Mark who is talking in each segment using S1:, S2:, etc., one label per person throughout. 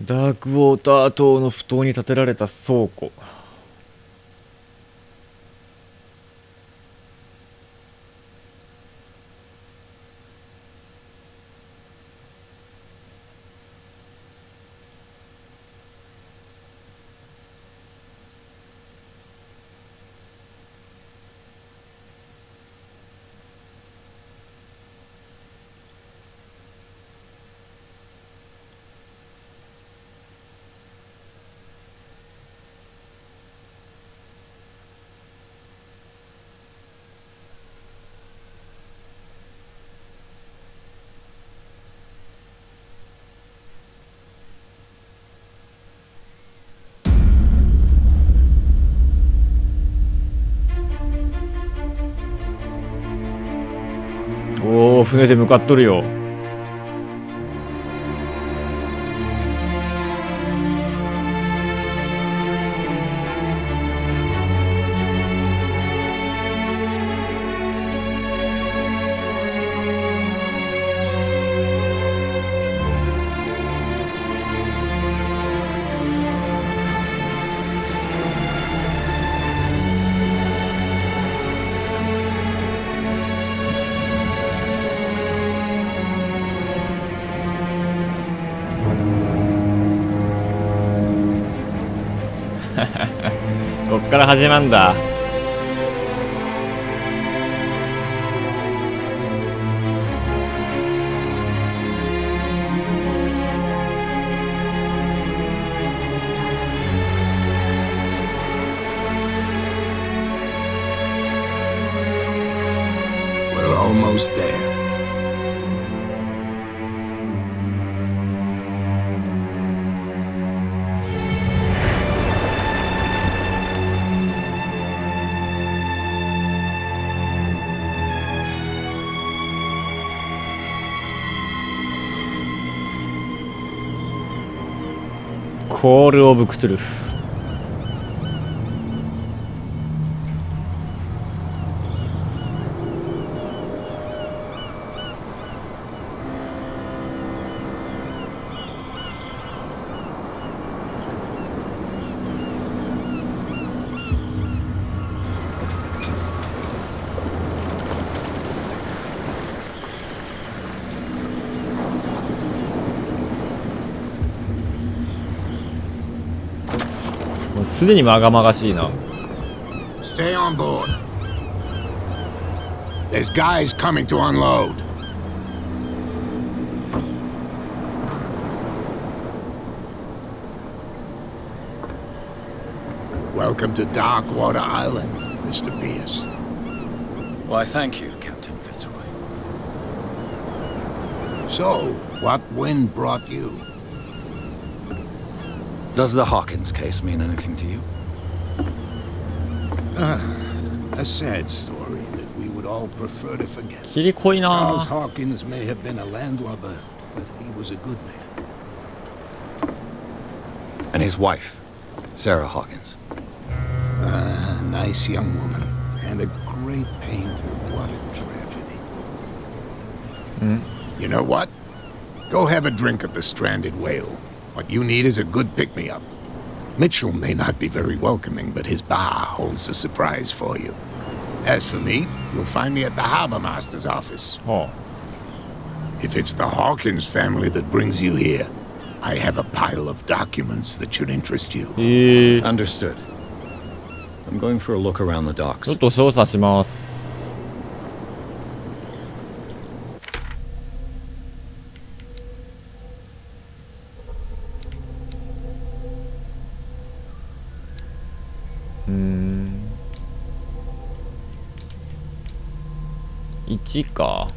S1: ダークウォーター島の埠頭に建てられた倉庫。おお、船で向かっとるよ。こっから始まんだ。
S2: We're almost there.
S1: コール・オブ・クトゥルフ。すでにまがまがしいな。
S2: Stay on board. There's guys coming to unload. Welcome to Darkwater Island, Mr. Pierce.
S3: Why, thank you, Captain Fitzroy.
S2: So, what wind brought you?
S3: Does the Hawkins case mean anything to you?
S2: A sad story that we would all prefer to forget.
S1: 切り濃いな。
S2: Charles Hawkins may have been a landlubber, but he was a good man.
S3: And his wife, Sarah Hawkins.
S2: A nice young woman, and a great painter. What a tragedy. You know what? Go have a drink at the Stranded Whale. What you need is a good pick-me-up. Mitchell may not be very welcoming, but his bar holds a surprise for you. As for me, you'll find me at the Harbor Master's office.
S1: Oh.
S2: If it's the Hawkins family that brings you here, I have a pile of documents that should interest you.
S3: Understood. I'm going for a look around the docks.
S1: ちょっと操作します。1か。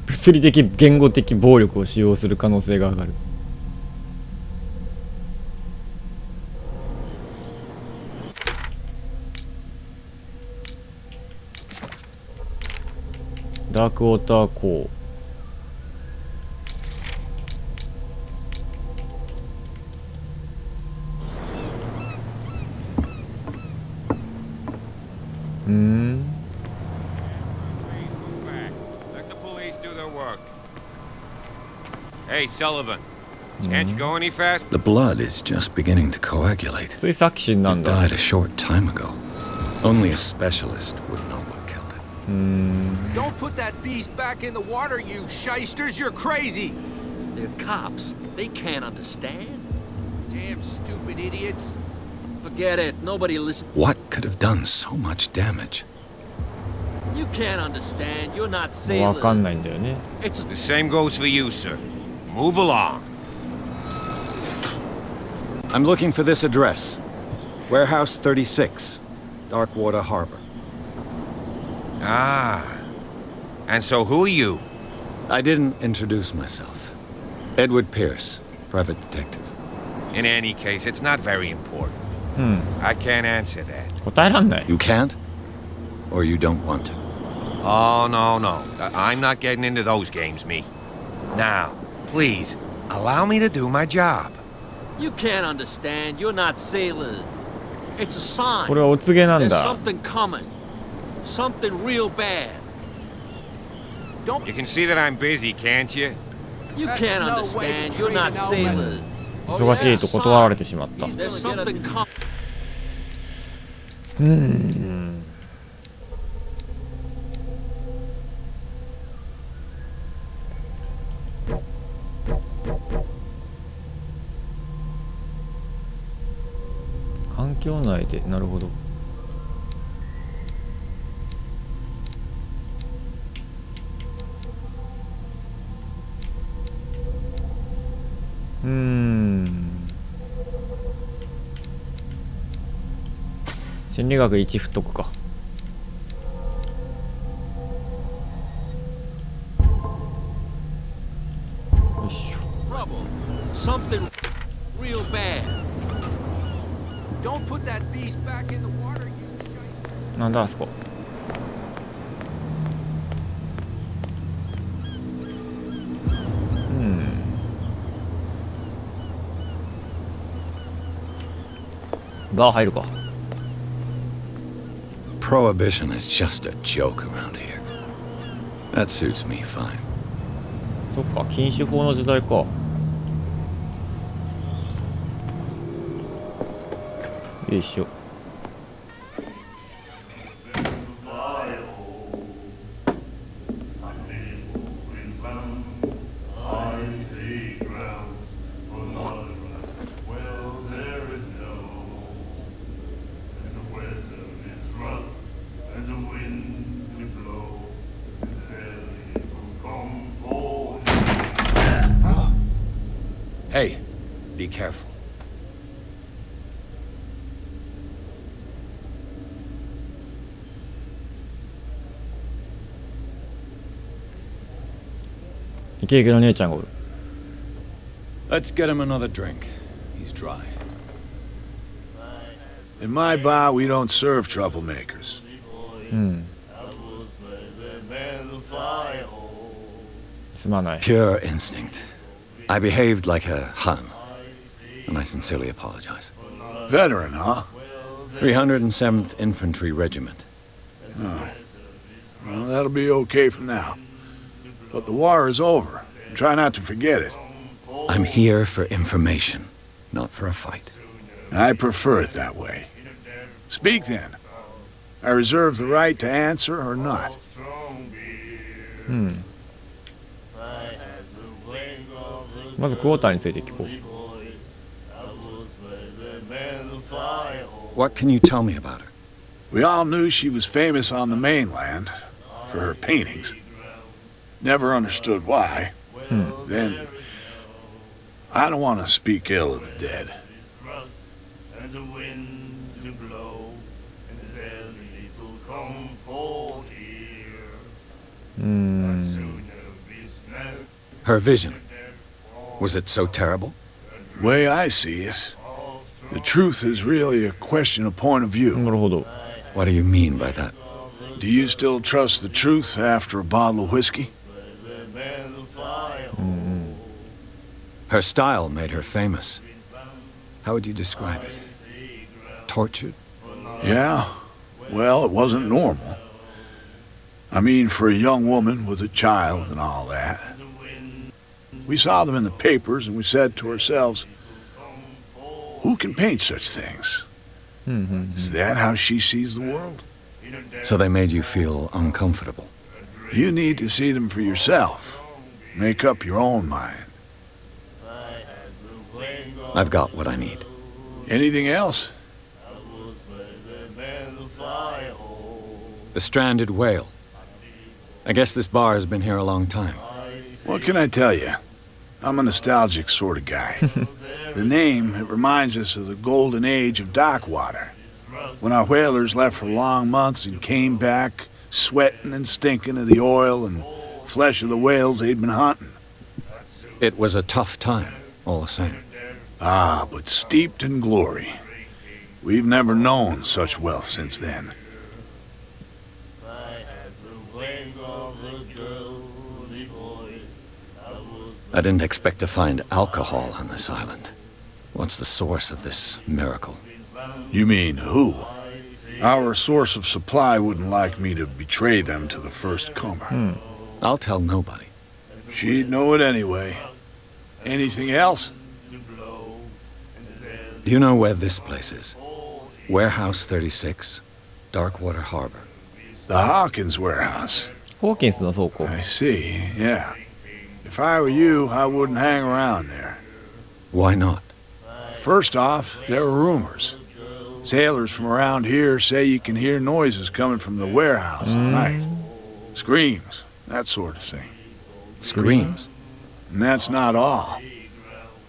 S1: 物理的言語的暴力を使用する可能性が上がる。ダークウォーターコー。
S4: Hey, Sullivan. Can't you go any fast?
S3: The blood is just beginning to coagulate.
S1: ついさっき死んだん
S3: It
S1: だ。
S3: died a short time ago. Only a specialist would know what killed it.
S5: Don't put that beast back in the water, you shysters. You're crazy.
S6: They're cops. They can't understand.
S5: Damn stupid idiots.
S6: Forget it. Nobody listens.
S3: What could have done so much damage?
S6: You can't understand. You're not
S1: わかんない
S6: sailors.
S1: んだよね。
S6: It's a
S4: The same goes for you, sir. Move along.
S3: I'm looking for this address. Warehouse 36, Darkwater Harbor.
S4: Ah. And so who are you?
S3: I didn't introduce myself. Edward Pierce, private detective.
S4: In any case, it's not very important. I can't answer that.
S1: 答えらんない。
S3: You can't? Or you don't want to?
S4: Oh, no, no. I'm not getting into those games, me. Now, please, allow me to do my job.
S6: You can't understand. You're not sailors. It's a sign.
S1: これはお告げなん
S6: There's
S1: だ。
S6: something coming. Something real bad.
S4: You can see that I'm busy, can't you?
S6: You
S5: That's
S6: can't
S5: no way
S6: understand.
S5: to
S6: You're
S5: treat
S6: not
S5: an old man.
S6: sailors.
S1: 忙しいと断られてしまった。
S6: There's something coming.
S1: 環境内で、なるほど。心理学1振っとくか。よいしょ。
S6: Trouble. Something real bad.
S5: Don't put that beast back in the water, you shysters.
S1: なんだあそこ。バー入るか。
S3: Prohibition is just a joke around here. That suits me fine.
S1: そっか、禁酒法の時代か。よいしょ。
S2: Hey, be careful.
S1: イケイケの姉ちゃんがおる。
S3: Let's get him another drink. He's dry.
S2: In my bar, we don't serve troublemakers.
S1: すまない。
S3: Pure instinct. I behaved like a Hun, and I sincerely apologize.
S2: Veteran, huh?
S3: 307th Infantry Regiment.
S2: Well, that'll be okay for now. But the war is over. Try not to forget it.
S3: I'm here for information, not for a fight.
S2: I prefer it that way. Speak then. I reserve the right to answer or not.
S1: まずクォーターについて聞こう。
S3: What can you tell me about her?
S2: We all knew she was famous on the mainland for her paintings. Never understood why. Then, I don't want to speak ill of the dead.
S3: Her vision. Was it so terrible?
S2: Way I see it, the truth is really a question of point of view.
S1: なるほど。
S3: What do you mean by that?
S2: Do you still trust the truth after a bottle of whiskey?
S3: Her style made her famous. How would you describe it? Tortured?
S2: Yeah. Well, it wasn't normal. I mean, for a young woman with a child and all that.
S7: We saw them in the papers, and we said to ourselves, who can paint such things? Is that how she sees the world?
S3: So they made you feel uncomfortable.
S7: You need to see them for yourself. Make up your own mind.
S3: I've got what I need.
S7: Anything else?
S3: The stranded whale. I guess this bar has been here a long time.
S7: What can I tell you? I'm a nostalgic sort of guy. The name, it reminds us of the golden age of dock water. When our whalers left for long months and came back, sweating and stinking of the oil and flesh of the whales they'd been hunting.
S3: It was a tough time, all the same.
S7: Ah, but steeped in glory. We've never known such wealth since then.
S3: I didn't expect to find alcohol on this island. What's the source of this miracle?
S7: You mean who? Our source of supply wouldn't like me to betray them to the first comer.
S3: I'll tell nobody.
S7: She'd know it anyway. Anything else?
S3: Do you know where this place is? Warehouse 36, Darkwater Harbor.
S7: The Hawkins warehouse.
S1: ホーキンスの倉庫。
S7: I see, yeah. If I were you, I wouldn't hang around there.
S3: Why not?
S7: First off, there are rumors. Sailors from around here say you can hear noises coming from the warehouse at night. Screams, that sort of thing.
S3: Screams.
S7: And that's not all.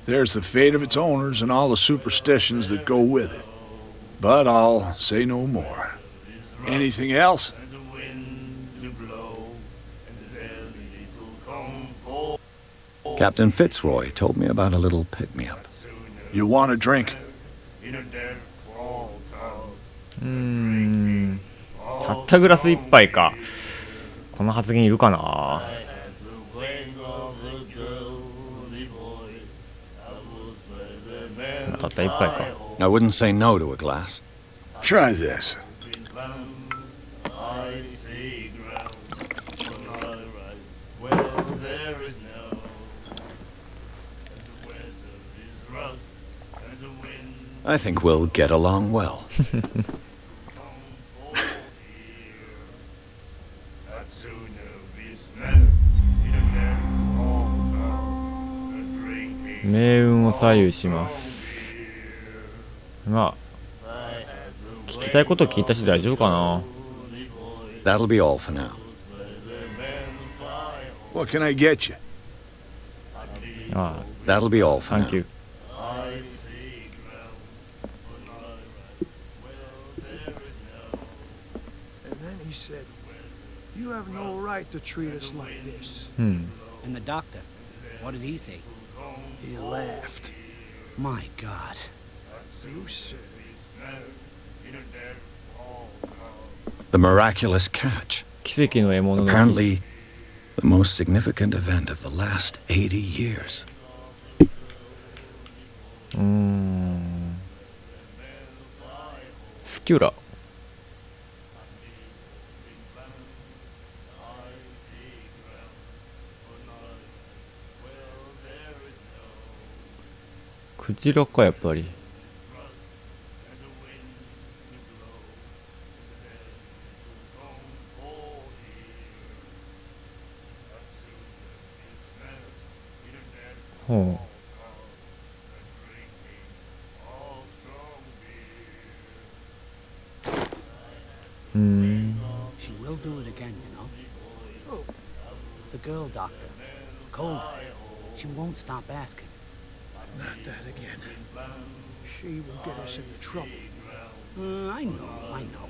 S7: There's the fate of its owners and all the superstitions that go with it. But I'll say no more. Anything else?
S3: Captain Fitzroy told me about a little pick-me-up.
S7: You want a drink?
S1: たったグラス一杯か。この発言いるかな。たった一杯か。
S3: I wouldn't say no to a glass.
S7: Try this.
S3: I think we'll get along well.
S1: 命運を左右します。まあ聞きたいことを聞いたし大丈夫かな。
S3: That'll be all for now.
S7: What can I get you?
S1: ああ、
S3: That'll be all for
S1: Thank
S3: now.
S1: you.
S8: And then he said, "You have no right to treat us like this."
S9: And the doctor, what did he say?
S8: He laughed.
S9: My God.
S8: You said
S3: The miraculous catch.
S1: 奇跡の獲物の木。
S3: Apparently, the most significant event of the last 80 years.
S1: スキュラ。クジラかやっぱり。ほう。
S9: She will do it again, you know.
S8: Oh.
S9: The girl doctor. Cold. She won't stop asking.
S8: not that again. She will get us into trouble.
S9: I know.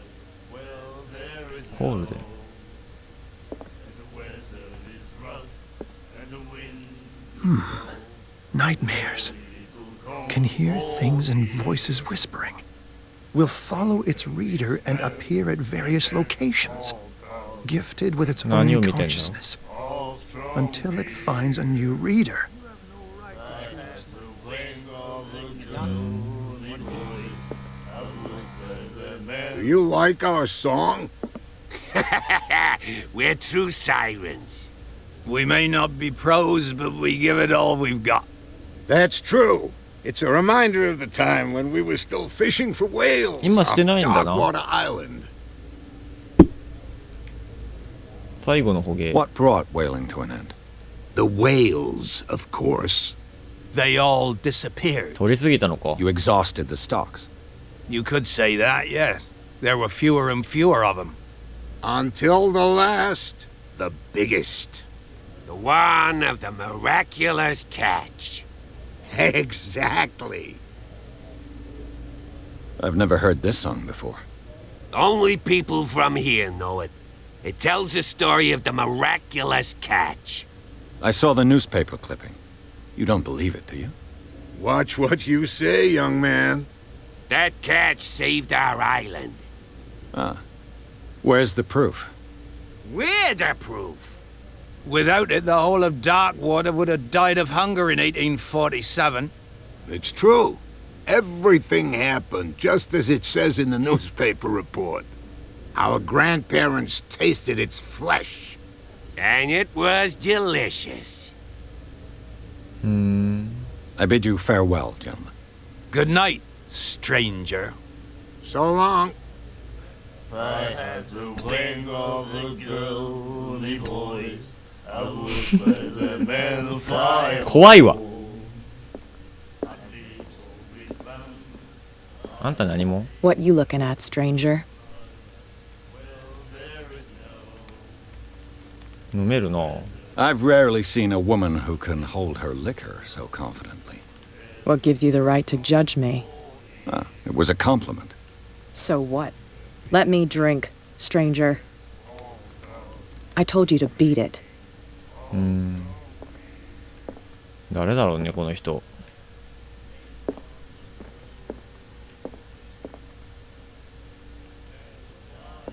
S1: ホールで。
S8: Nightmares. Can hear things and voices whispering. Will follow its reader and appear at various locations, gifted with its
S1: 何を
S8: own
S1: 見てんの？
S8: consciousness, until it finds a new reader.
S2: Do you like our song?
S4: We're true sirens.
S7: We may not be pros, but we give it all we've got.
S2: That's true. It's a reminder of the time when we were still fishing for whales
S1: 今して
S2: off
S1: ないんだな。
S2: Darkwater Island.
S1: 最後の捕鯨。
S3: What brought whaling to an end?
S2: The whales, of course.
S7: They all disappeared.
S1: 取りすぎたのか。
S3: You exhausted the stocks.
S7: You could say that, yes. There were fewer and fewer of them.
S2: Until the last, the biggest.
S4: The one of the miraculous catch.
S2: Exactly.
S3: I've never heard this song before.
S4: Only people from here know it. It tells the story of the miraculous catch.
S3: I saw the newspaper clipping. You don't believe it, do you?
S2: Watch what you say, young man.
S4: That catch saved our island.
S3: Ah. Where's the proof?
S4: We're the proof.
S7: Without it, the whole of Darkwater would have died of hunger in 1847.
S2: It's true. Everything happened just as it says in the newspaper report. Our grandparents tasted its flesh.
S4: And it was delicious.
S3: I bid you farewell, gentlemen.
S7: Good night, stranger.
S2: So long.
S10: If I had the wing of a girly voice, I would let the man fly.
S1: 怖いわ。あんた何も
S11: What you looking at, stranger?
S1: 飲めるな。
S3: I've rarely seen a woman who can hold her liquor so confidently.
S11: What gives you the right to judge me?
S3: Ah, it was a compliment.
S11: So what? Let me drink, stranger. I told you to beat it.
S1: 誰だろうね、この人。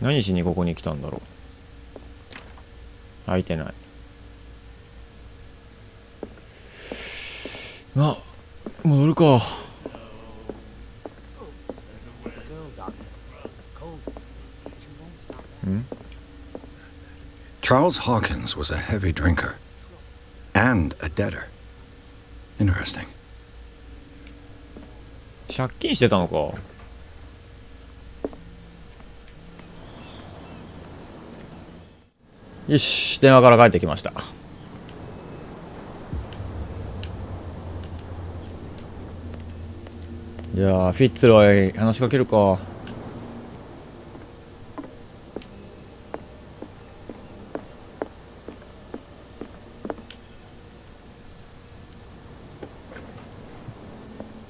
S1: 何しにここに来たんだろう。開いてない。あ、戻るか。
S3: Charles Hawkins was a heavy drinker and a debtor. Interesting.
S1: 借金してたのか。よし、電話から帰ってきました。じゃあフィッツロイ話しかけるか。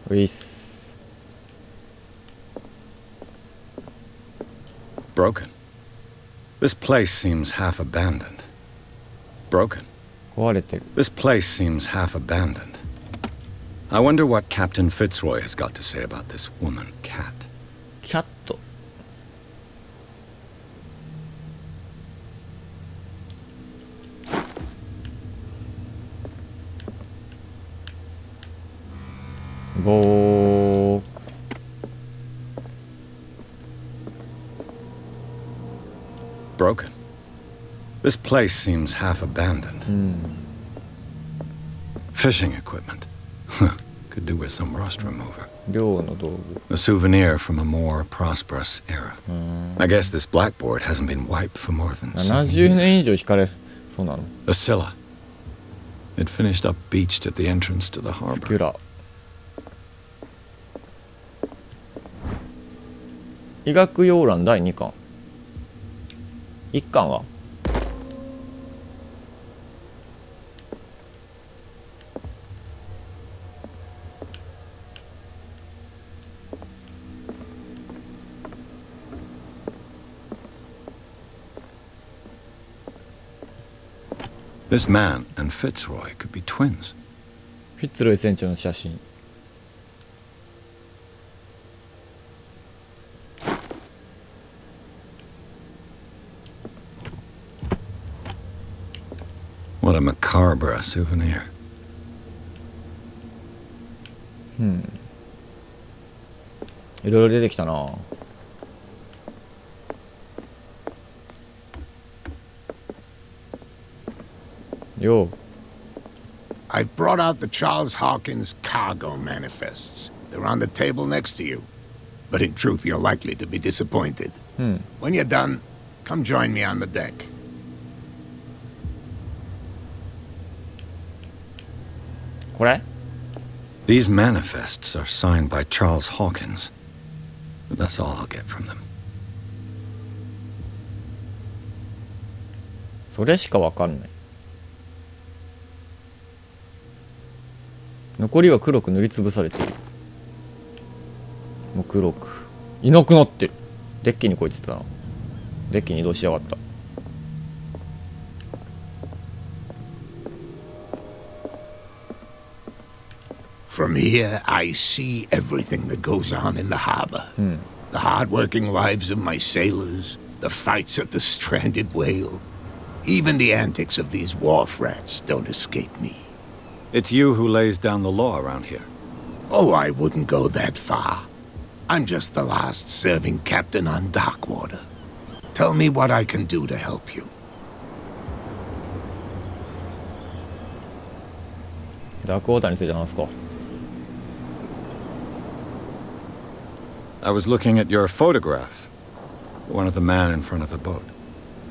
S1: ウィス
S3: Broken. This place seems half abandoned. Broken.
S1: 壊れてる。
S3: This place seems half abandoned. I wonder what Captain Fitzroy has got to say about this woman, Cat.
S1: キャット。ボー。
S3: Broken. This place seems half abandoned. Fishing equipment. Could do with some rust remover.
S1: 漁の道具。
S3: A souvenir from a more prosperous era. I guess this blackboard hasn't been wiped for more than
S1: 70年以上引かれ。そうなの。
S3: A Scylla. It finished up beached at the entrance to the
S1: スキュ
S3: harbor.
S1: ラ。医学洋欄第2巻。1巻は
S3: This man and Fitzroy could be twins.
S1: フィッツロイ船長の写真。
S3: What a macabre souvenir.
S1: いろいろ出てきたな。Yo.
S2: I've brought out the Charles Hawkins cargo manifests. They're on the table next to you. But in truth, you're likely to be disappointed. When you're done, come join me on the deck.
S3: These manifests are signed by Charles Hawkins. But that's all I'll get from them.
S1: それしかわかんない。残りは黒く塗りつぶされている。もう黒くいなくなってる。デッキにこいついたな。デッキに移動しやがった。
S2: From here, I see everything that goes on in the harbor. The hard-working lives of my sailors, the fights at the stranded whale. Even the antics of these wharf rats don't escape me.
S3: It's you who lays down the law around here.
S2: Oh, I wouldn't go that far. I'm just the last serving captain on Darkwater. Tell me what I can do to help you.
S1: ダークウォーターについて話すか。
S3: I was looking at your photograph. One of the man in front of the boat.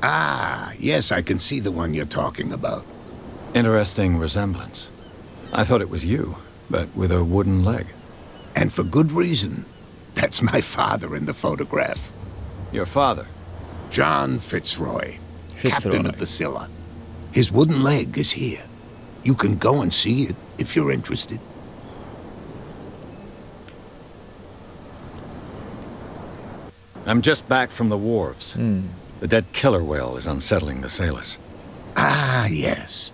S2: Ah, yes, I can see the one you're talking about.
S3: Interesting resemblance. I thought it was you, but with a wooden leg.
S2: And for good reason. That's my father in the photograph.
S3: Your father?
S2: John Fitzroy, captain of the Scylla. His wooden leg is here. You can go and see it if you're interested.
S3: I'm just back from the wharves. The dead killer whale is unsettling the sailors.
S2: Ah, yes.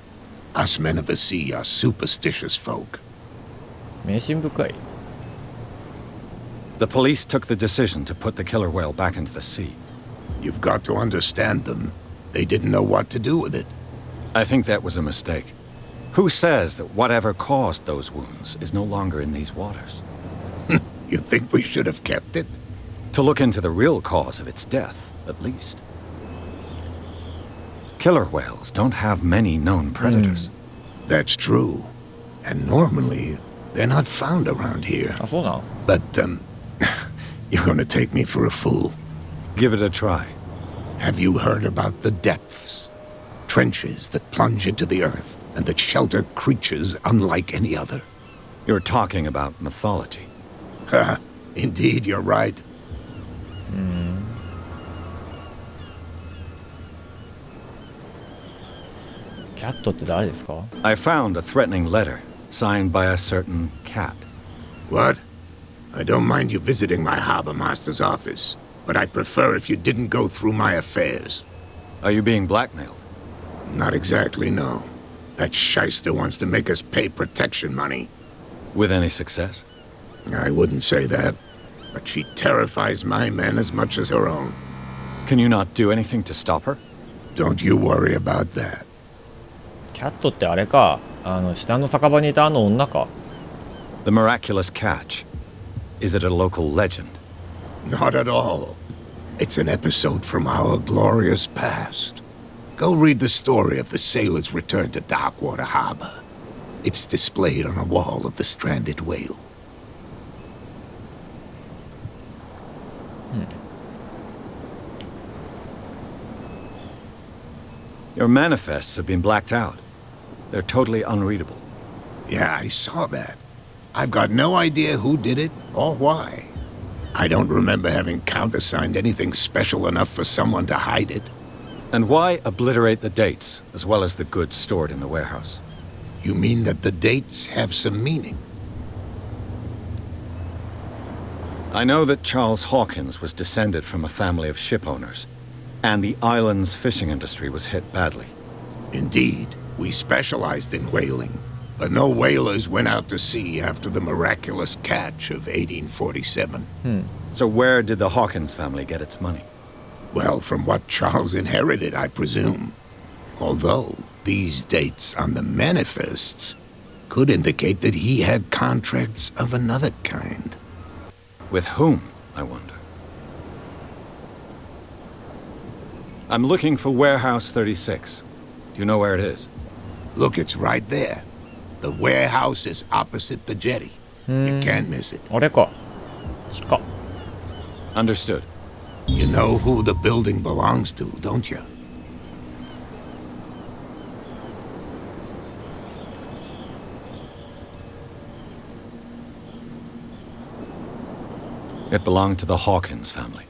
S2: Us men of the sea are superstitious folk.
S1: 迷信深い。
S3: The police took the decision to put the killer whale back into the sea.
S2: You've got to understand them. They didn't know what to do with it.
S3: I think that was a mistake. Who says that whatever caused those wounds is no longer in these waters?
S2: You think we should have kept it?
S3: To look into the real cause of its death, at least. Killer whales don't have many known predators.
S2: That's true. And normally, they're not found around here.
S1: あ、そうなの?
S2: But, you're gonna take me for a fool.
S3: Give it a try.
S2: Have you heard about the depths? Trenches that plunge into the earth and that shelter creatures unlike any other.
S3: You're talking about mythology.
S2: Ha! Indeed, you're right.
S1: Cat って誰ですか?
S3: I found a threatening letter signed by a certain cat.
S2: What? I don't mind you visiting my harbor master's office, but I'd prefer if you didn't go through my affairs.
S3: Are you being blackmailed?
S2: Not exactly, no. That shyster wants to make us pay protection money.
S3: With any success?
S2: I wouldn't say that, but she terrifies my men as much as her own.
S3: Can you not do anything to stop her?
S2: Don't you worry about that.
S1: キャットってあれか、下の酒場にいたあの女か。
S3: The miraculous catch. Is it a local legend?
S2: Not at all. It's an episode from our glorious past. Go read the story of the sailor's return to Darkwater Harbor. It's displayed on a wall of the stranded whale.
S3: Your manifests have been blacked out. They're totally unreadable.
S2: Yeah, I saw that. I've got no idea who did it or why. I don't remember having countersigned anything special enough for someone to hide it.
S3: And why obliterate the dates, as well as the goods stored in the warehouse?
S2: You mean that the dates have some meaning?
S3: I know that Charles Hawkins was descended from a family of ship owners, and the island's fishing industry was hit badly.
S2: Indeed, we specialized in whaling, but no whalers went out to sea after the miraculous catch of 1847.
S3: So where did the Hawkins family get its money?
S2: Well, from what Charles inherited, I presume. Although, these dates on the manifests could indicate that he had contracts of another kind.
S3: With whom, I wonder? I'm looking for Warehouse 36. Do you know where it is?
S2: Look, it's right there. The warehouse is opposite the jetty. You can't miss it.
S1: あれか。鹿。
S3: Understood.
S2: You know who the building belongs to, don't you?
S3: It belonged to the Hawkins family.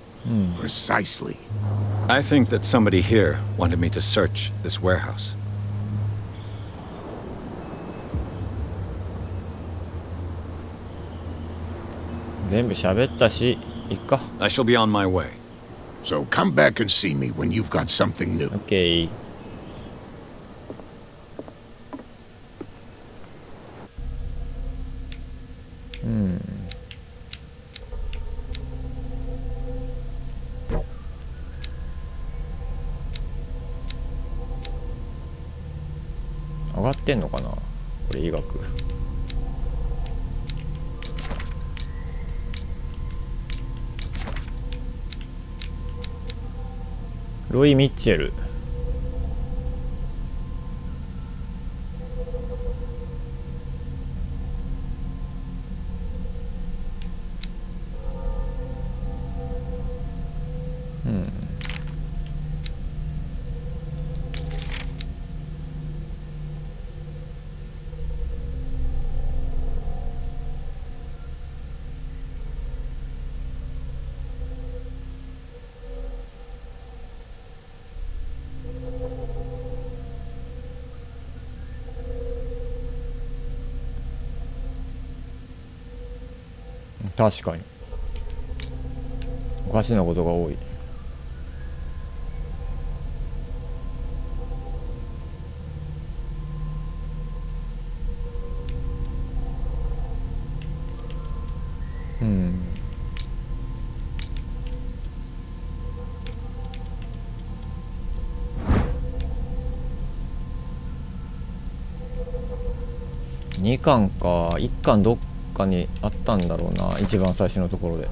S2: Precisely.
S3: I think that somebody here wanted me to search this warehouse.
S1: I
S3: shall be on my way.
S2: So come back and see me when you've got something new.
S1: Okay. 上がってんのかなこれ医学。ロイ・ミッチェル。確かにおかしなことが多い。2巻か。1巻どっかにあったんだろうな、一番最初のところで。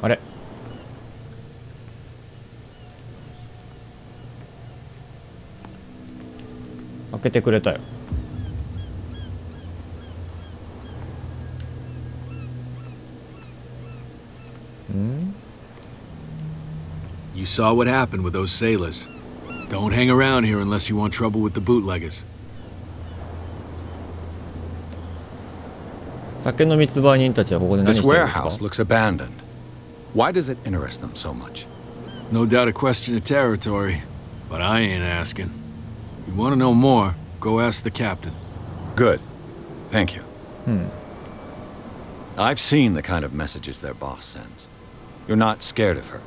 S1: あれ、開けてくれたよ。
S12: You saw what happened with those sailors. Don't hang around here unless you want trouble with the bootleggers.
S1: 酒の密売人たちはここで何
S3: This
S1: してるんですか
S3: warehouse looks abandoned. Why does it interest them so much?
S12: No doubt a question of territory, but I ain't asking. You want to know more, go ask the captain.
S3: Good. Thank you. I've seen the kind of messages their boss sends. You're not scared of her.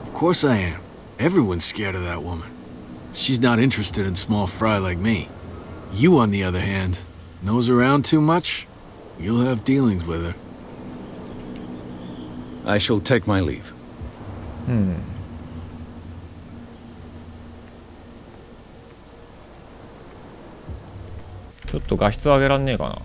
S12: Of course I am. Everyone's scared of that woman. She's not interested in small fry like me. You, on the other hand, nose around too much, you'll have dealings with her.
S3: I shall take my leave.
S1: ちょっと画質上げらんねえかな。